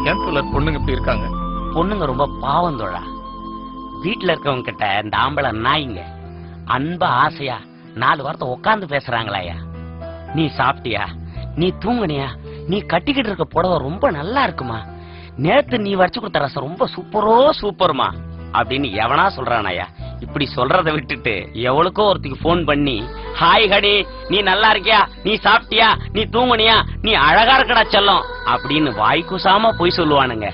ஏன் தோழர் பொண்ணுங்க இப்படி இருக்காங்க? பொண்ணுங்க ரொம்ப பாவம் தோழா. வீட்டுல இருக்கவங்க கிட்ட இந்த ஆம்பளை நாய்ங்க அன்பா ஆசையா 4 வார்த்தை உட்கார்ந்து பேசுறாங்களாயா. நீ சாப்பிட்டியா, நீ தூங்குனியா, நீ கட்டிக்கிட்டு இருக்க புடவை ரொம்ப நல்லா இருக்குமா, நேத்து நீ வச்சு கொடுத்த ரசம் ரொம்ப சூப்பர்மா அப்படின்னு எவனா சொல்றானாயா. இப்படி சொல்றதை விட்டுட்டு எவளுக்கோ ஒருத்திக்கு போன் பண்ணி, ஹாய் ஹடி, நீ நல்லா இருக்கியா, நீ சாப்பிட்டியா, நீ தூங்குனியா, நீ அழகா இருக்கடா செல்லம் அப்படின்னு வாய்க்குசாம போய் சொல்லுவானுங்க.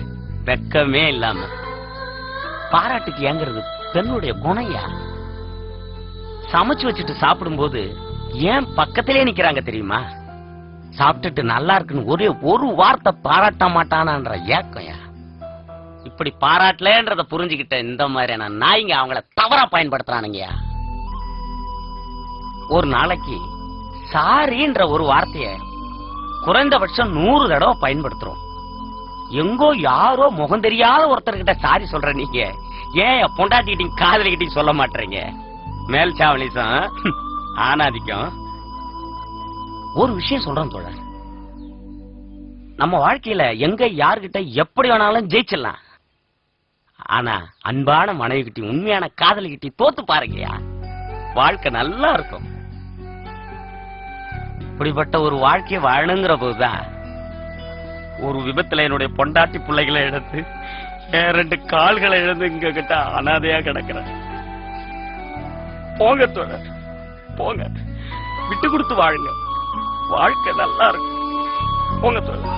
வெக்கமே இல்லாம. பாராட்டுக்கு ஏங்கிறது பெண்ணுடைய குணையா. சமைச்சு வச்சுட்டு சாப்பிடும்போது ஏன் பக்கத்திலே நிக்கிறாங்க தெரியுமா? சாப்பிட்டுட்டு நல்லா இருக்குன்னு ஒரே ஒரு வார்த்தை பாராட்ட மாட்டானான்ற ஏக்கம்யா. இப்படி பாராட்டலன்றத புரிஞ்சுக்கிட்ட இந்த மாதிரியான நாய்ங்க அவங்கள தவறா பயன்படுத்துறானுங்கயா. ஒரு நாளைக்கு சாரின்ற ஒரு வார்த்தைய குறைந்தபட்சம் 100 தடவை பயன்படுத்துறோம். எங்கோ யாரோ முகம் தெரியாத ஒருத்தர்கிட்ட சாரி சொல்ற நீங்க ஏன் பொண்டாட்டிக்கிட்டையும் காதலிக்கிட்டையும் சொல்ல மாட்டீங்க? மேல் சாவலிசம் ஆனாதிக்கும். ஒரு விஷயம் சொல்றேன் தோழர், நம்ம வாழ்க்கையில எங்க யார்கிட்ட எப்படி வேணாலும் ஜெயிச்சிடலாம். ஆனா அன்பான மனைவி கிட்டி, உண்மையான காதலி கிட்டி தோத்து பாருங்கயா, வாழ்க்கை நல்லா இருக்கும். இப்படிப்பட்ட ஒரு வாழ்க்கையை வாழணுங்கிற போதுதான் ஒரு விபத்துல என்னுடைய பொண்டாட்டி பிள்ளைகளை இழந்து 2 கால்களை இழந்து இங்க கிட்ட அனாதையா கிடக்குறேன். போங்க தோழர், போங்க, விட்டு கொடுத்து வாழுங்க, வாழ்க்கை நல்லா இருக்கும். போங்க தோழர்.